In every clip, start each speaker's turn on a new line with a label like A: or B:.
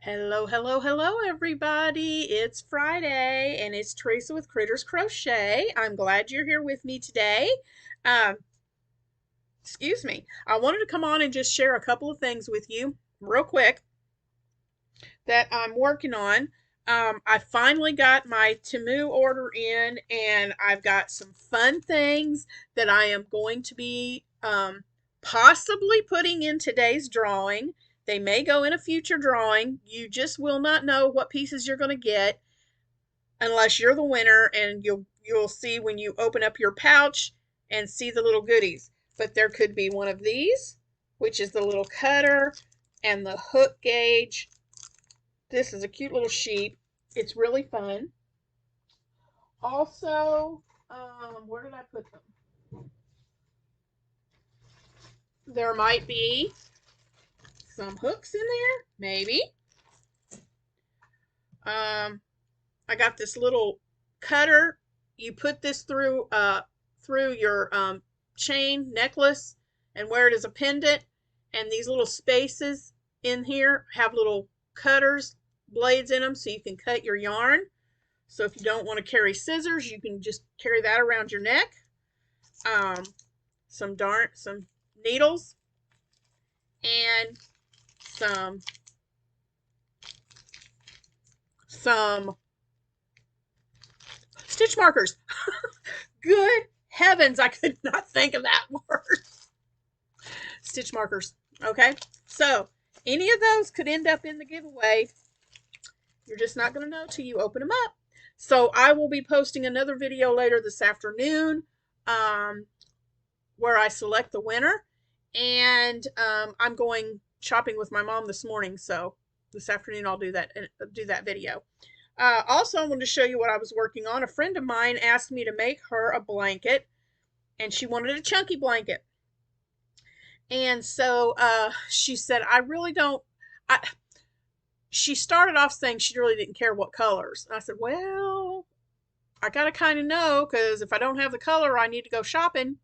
A: Hello, hello, hello, everybody. It's Friday and it's Teresa with Critters Crochet. I'm glad you're here with me today. Um, excuse me. I wanted to come on and just share a couple of things with you real quick that I'm working on. I finally got my Temu order in and I've got some fun things that I am going to be possibly putting in today's drawing. They may go in a future drawing. You just will not know what pieces you're going to get unless you're the winner, and you'll see when you open up your pouch and see the little goodies. But there could be one of these, which is the little cutter and the hook gauge. This is a cute little sheep. It's really fun. Also, where did I put them? There might be some hooks in there, maybe. I got this little cutter. You put this through your chain necklace and wear it as a pendant. And these little spaces in here have little cutters, blades in them, so you can cut your yarn. So if you don't want to carry scissors, you can just carry that around your neck. Some needles and some stitch markers. Good heavens, I could not think of that word. Stitch markers. Okay, so any of those could end up in the giveaway. You're just not going to know till you open them up. So I will be posting another video later this afternoon where I select the winner. And I'm going shopping with my mom this morning, so this afternoon I'll do that video. Also, I wanted to show you what I was working on. A friend of mine asked me to make her a blanket, and she wanted a chunky blanket. And so she said, she started off saying she really didn't care what colors. And I said, well, I got to kind of know, because if I don't have the color, I need to go shopping.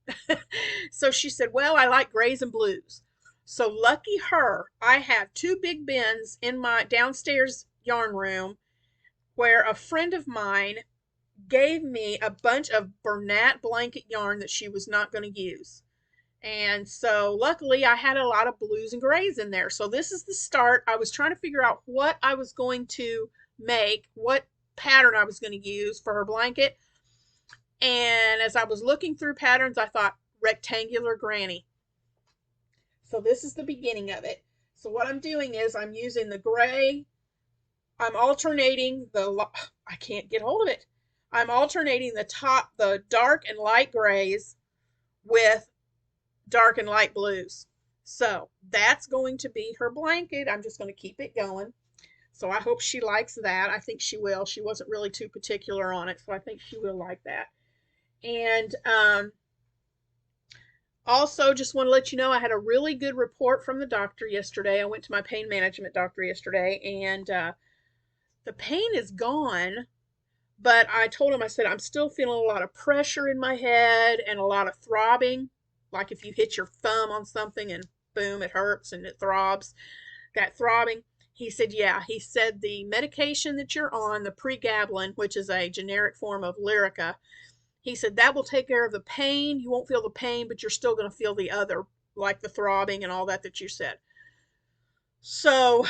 A: So she said, well, I like grays and blues. So lucky her, I have two big bins in my downstairs yarn room where a friend of mine gave me a bunch of Bernat blanket yarn that she was not going to use. And so luckily I had a lot of blues and grays in there. So this is the start. I was trying to figure out what I was going to make, what pattern I was going to use for her blanket. And as I was looking through patterns, I thought rectangular granny. So this is the beginning of it. So what I'm doing is I'm using the gray. I'm alternating I can't get hold of it. I'm alternating the dark and light grays with dark and light blues. So that's going to be her blanket. I'm just going to keep it going. So I hope she likes that. I think she will. She wasn't really too particular on it, so I think she will like that. And also, just want to let you know, I had a really good report from the doctor yesterday. I went to my pain management doctor yesterday, and the pain is gone. But I told him, I said, I'm still feeling a lot of pressure in my head and a lot of throbbing. Like if you hit your thumb on something and boom, it hurts and it throbs. That throbbing. He said, yeah. He said the medication that you're on, the pregabalin, which is a generic form of Lyrica, he said that will take care of the pain. You won't feel the pain, but you're still going to feel the other, like the throbbing and all that you said. So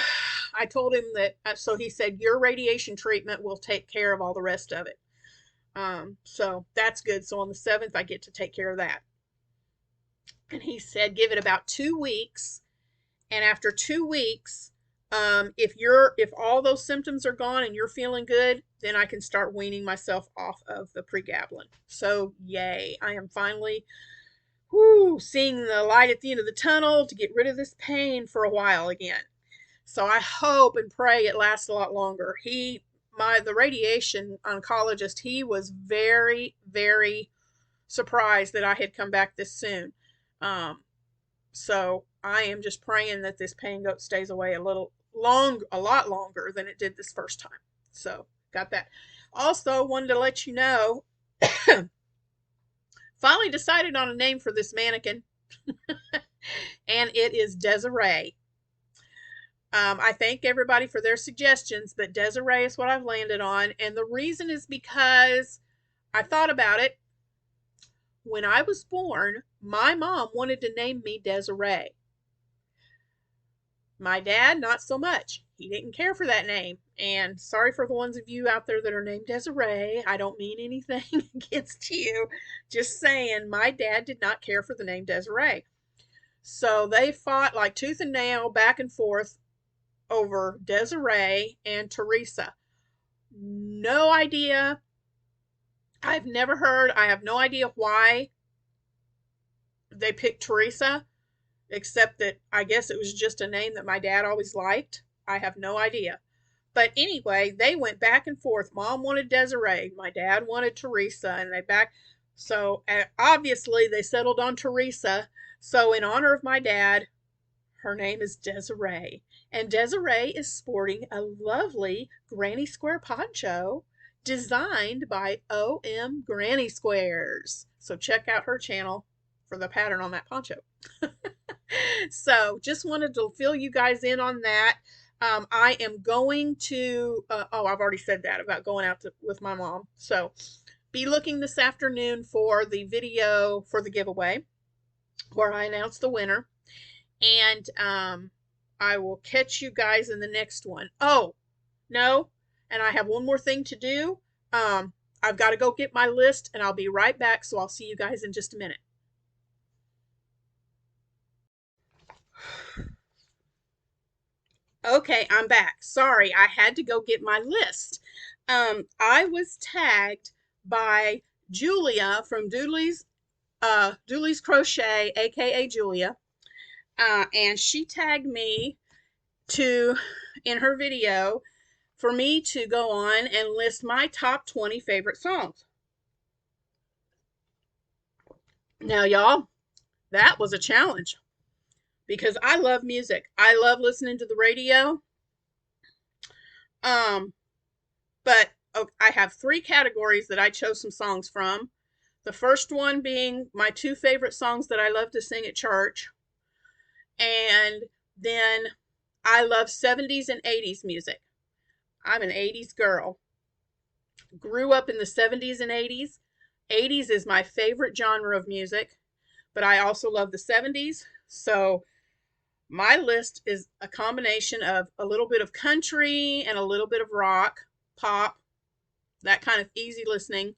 A: I told him that, so he said, your radiation treatment will take care of all the rest of it. So that's good. So on the 7th, I get to take care of that. And he said, give it about 2 weeks. And after 2 weeks, if all those symptoms are gone and you're feeling good, then I can start weaning myself off of the pregabalin. So yay, I am finally seeing the light at the end of the tunnel to get rid of this pain for a while again. So I hope and pray it lasts a lot longer. The radiation oncologist, he was very, very surprised that I had come back this soon. So I am just praying that this pain stays away a lot longer than it did this first time. So got that. Also wanted to let you know, finally decided on a name for this mannequin, and it is Desiree. I thank everybody for their suggestions, but Desiree is what I've landed on. And the reason is because I thought about it. When I was born, my mom wanted to name me Desiree. My dad, not so much. He didn't care for that name. And sorry for the ones of you out there that are named Desiree. I don't mean anything against you. Just saying, my dad did not care for the name Desiree. So they fought like tooth and nail back and forth over Desiree and Teresa. No idea. I've never heard. I have no idea why they picked Teresa, except that I guess it was just a name that my dad always liked. I have no idea. But anyway, they went back and forth. Mom wanted Desiree, my dad wanted Teresa, and they back. So obviously they settled on Teresa. So in honor of my dad, her name is Desiree. And Desiree is sporting a lovely granny square poncho designed by OM Granny Squares. So check out her channel for the pattern on that poncho. So just wanted to fill you guys in on that. I am going to, I've already said that about going out with my mom. So be looking this afternoon for the video for the giveaway where I announce the winner. And I will catch you guys in the next one. Oh, no, and I have one more thing to do. I've got to go get my list, and I'll be right back, so I'll see you guys in just a minute. Okay, I'm back. Sorry, I had to go get my list. I was tagged by Julia from Dooley's Crochet, aka Julia, and she tagged me in her video for me to go on and list my top 20 favorite songs. Now, y'all, that was a challenge because I love music. I love listening to the radio. But I have 3 categories that I chose some songs from. The first one being my 2 favorite songs that I love to sing at church. And then I love 70s and 80s music. I'm an 80s girl. Grew up in the 70s and 80s. 80s is my favorite genre of music, but I also love the 70s. So my list is a combination of a little bit of country and a little bit of rock, pop, that kind of easy listening.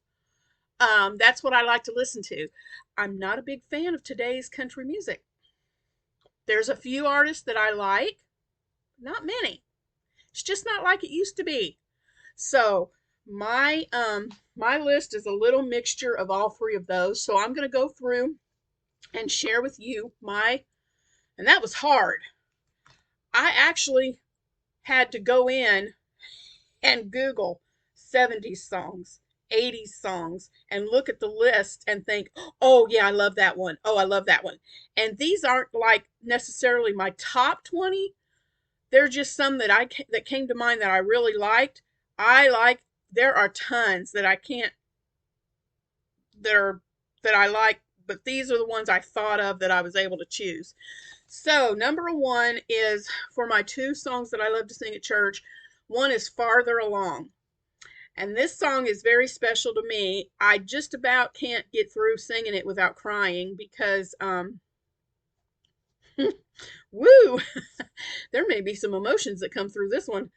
A: That's what I like to listen to. I'm not a big fan of today's country music. There's a few artists that I like, not many. It's just not like it used to be. So my list is a little mixture of all 3 of those. So I'm going to go through and share with you and that was hard. I actually had to go in and Google 70s songs, 80s songs, and look at the list and think, oh yeah, I love that one. Oh, I love that one. And these aren't like necessarily my top 20. They're just some that that came to mind that I really liked. There are tons that I can't, that I like, but these are the ones I thought of that I was able to choose. So number 1 is for my 2 songs that I love to sing at church. One is Farther Along. And this song is very special to me. I just about can't get through singing it without crying because, woo, there may be some emotions that come through this one.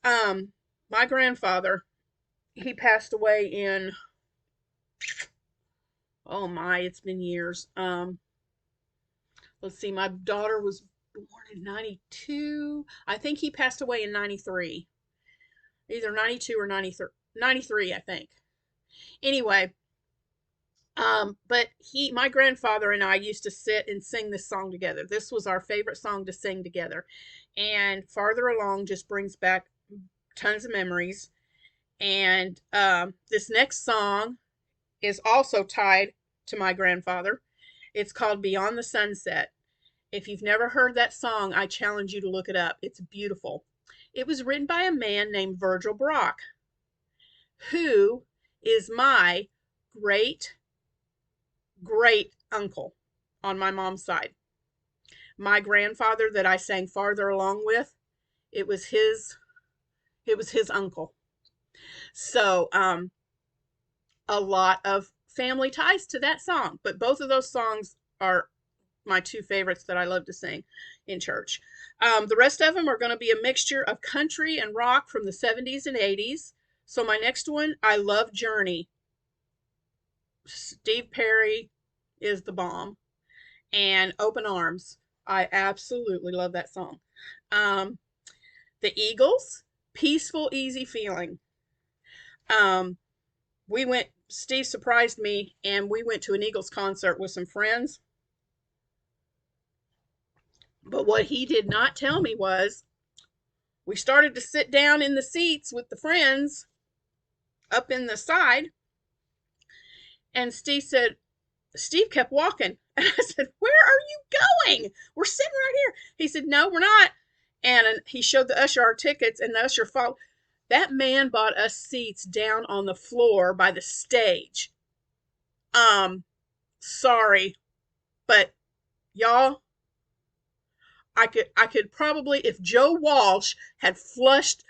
A: My grandfather, he passed away in, oh my, it's been years. Let's see, my daughter was born in 92. I think he passed away in 93. Either 92 or 93, 93, I think. Anyway, but my grandfather and I used to sit and sing this song together. This was our favorite song to sing together. And Farther Along just brings back tons of memories. And this next song is also tied to my grandfather. It's called Beyond the Sunset. If you've never heard that song, I challenge you to look it up. It's beautiful. It was written by a man named Virgil Brock, who is my great uncle on my mom's side. My grandfather that I sang Farther Along with It was his uncle. So a lot of family ties to that song, but both of those songs are my two favorites that I love to sing in church. The rest of them are going to be a mixture of country and rock from the 70s and 80s. So my next one, I love Journey. Steve Perry is the bomb. And Open Arms. I absolutely love that song. Um, the Eagles, Peaceful, Easy Feeling. Um, Steve surprised me, and we went to an Eagles concert with some friends. But what he did not tell me was we started to sit down in the seats with the friends up in the side, and Steve kept walking. And I said, "Where are you going? We're sitting right here." He said, "No, we're not." And he showed the usher our tickets, and the usher followed. That man bought us seats down on the floor by the stage. Sorry, but y'all, I could probably, if Joe Walsh had flicked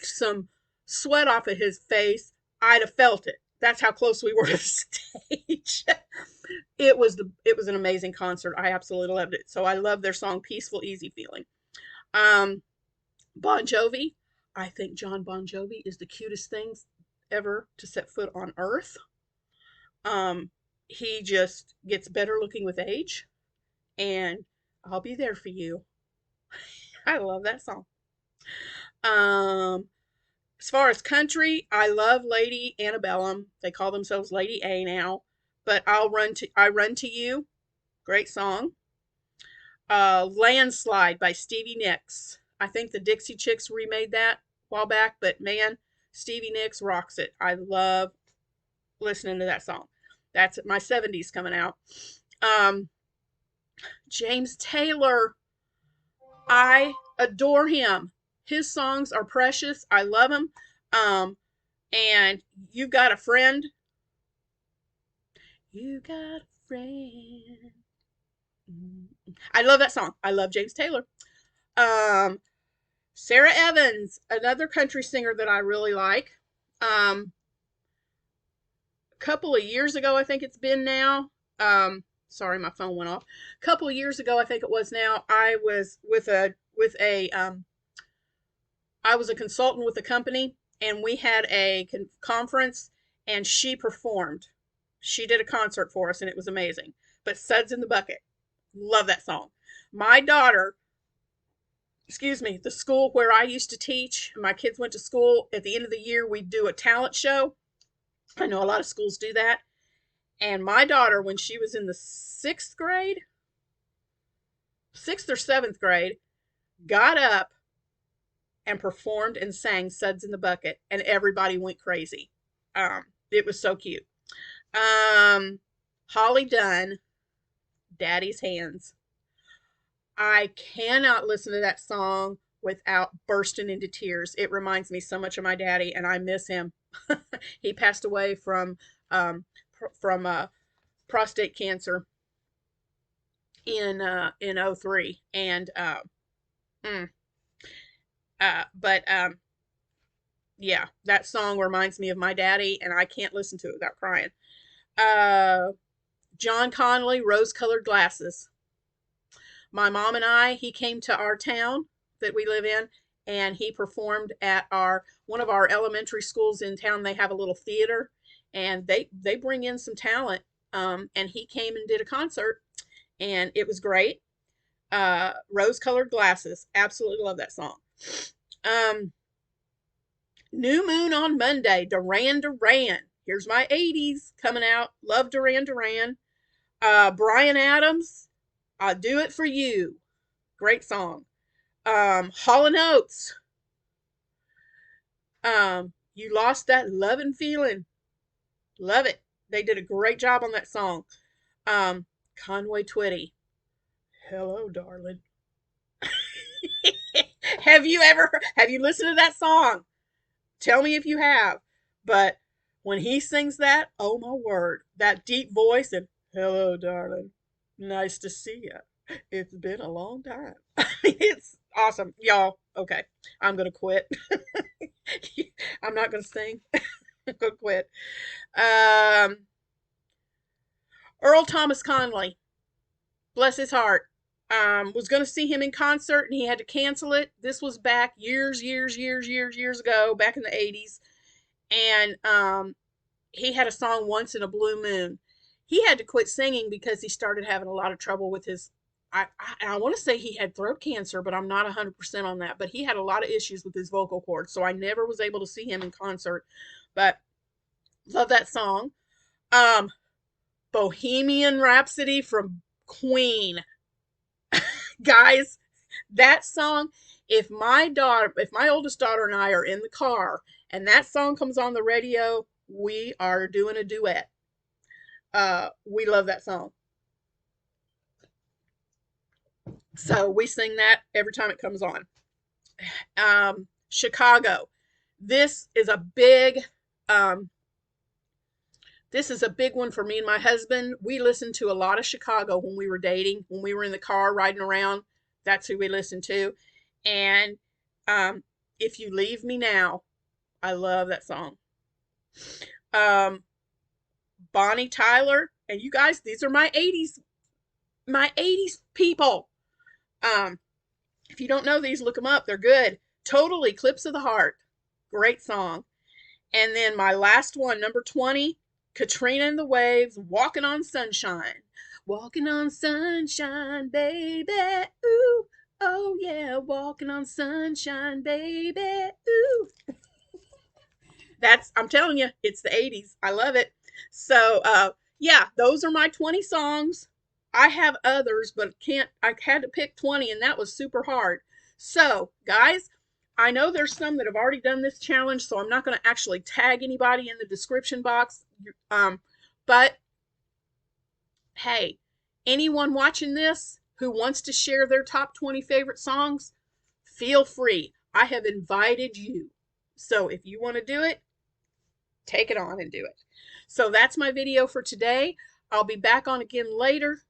A: some sweat off of his face, I'd have felt it. That's how close we were to the stage. It was an amazing concert. I absolutely loved it. So I love their song Peaceful Easy Feeling. Bon Jovi. I think John Bon Jovi is the cutest thing ever to set foot on earth. He just gets better looking with age, and I'll be there for you. I love that song. As far as country, I love Lady Antebellum. They call themselves Lady A now, but I Run to You. Great song. Landslide by Stevie Nicks. I think the Dixie Chicks remade that a while back, but man, Stevie Nicks rocks it. I love listening to that song. That's my 70s coming out. James Taylor. I adore him. His songs are precious. I love them. And You Got a Friend. You got a friend. I love that song. I love James Taylor. Sarah Evans, another country singer that I really like. A couple of years ago, I think it's been now. Sorry, my phone went off. A couple of years ago, I think it was now. I was I was a consultant with a company, and we had a conference, and she performed. She did a concert for us, and it was amazing. But Suds in the Bucket, love that song. My daughter, the school where I used to teach, my kids went to school. At the end of the year, we'd do a talent show. I know a lot of schools do that. And my daughter, when she was in the sixth or seventh grade, got up and performed and sang Suds in the Bucket, and everybody went crazy. It was so cute. Holly Dunn, Daddy's Hands. I cannot listen to that song without bursting into tears. It reminds me so much of my daddy, and I miss him. He passed away from prostate cancer in 03, and yeah, that song reminds me of my daddy, and I can't listen to it without crying. John Connolly, Rose Colored Glasses. My mom and he came to our town that we live in, and he performed at one of our elementary schools in town. They have a little theater, and they bring in some talent. And he came and did a concert, and it was great. Rose Colored Glasses. Absolutely love that song. New Moon on Monday, Duran Duran. Here's my 80s coming out. Love Duran Duran. Bryan Adams, I'll Do It For You. Great song. Hall & Oates. You Lost That Lovin' Feeling. Love it. They did a great job on that song. Conway Twitty. Hello, darling. Have you listened to that song? Tell me if you have. But when he sings that, oh my word, that deep voice and hello, darling. Nice to see you. It's been a long time. Awesome. Y'all, okay. I'm going to quit. I'm not going to sing. I'm going to quit. Um, Earl Thomas Conley, bless his heart. Was going to see him in concert and he had to cancel it. This was back years ago, back in the 80s. And he had a song Once in a Blue Moon. He had to quit singing because he started having a lot of trouble with his. I want to say he had throat cancer, but I'm not 100% on that. But he had a lot of issues with his vocal cords, so I never was able to see him in concert. But love that song. Um, Bohemian Rhapsody from Queen. Guys, that song, if my oldest daughter and I are in the car and that song comes on the radio, we are doing a duet. We love that song. So we sing that every time it comes on. Chicago. This is a big um, this is a big one for me and my husband. We listened to a lot of Chicago when we were dating, when we were in the car riding around. That's who we listened to. And um, If You Leave Me Now, I love that song. Um, Bonnie Tyler, and you guys, these are my 80s people. Um, if you don't know these, look them up. They're good. Total Eclipse of the Heart. Great song. And then my last one, number 20, Katrina and the Waves, Walking on Sunshine. Walking on sunshine, baby. Ooh, oh yeah, walking on sunshine, baby. Ooh. I'm telling you, it's the 80s. I love it. So, yeah, those are my 20 songs. I have others, but I had to pick 20 and that was super hard. So, guys, I know there's some that have already done this challenge, so I'm not going to actually tag anybody in the description box. But hey, anyone watching this who wants to share their top 20 favorite songs, feel free. I have invited you. So if you want to do it, take it on and do it. So that's my video for today. I'll be back on again later.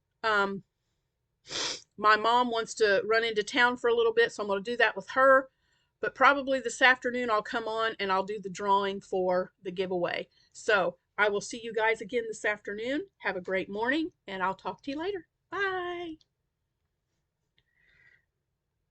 A: My mom wants to run into town for a little bit, so I'm going to do that with her. But probably this afternoon I'll come on and I'll do the drawing for the giveaway. So I will see you guys again this afternoon. Have a great morning, and I'll talk to you later. Bye.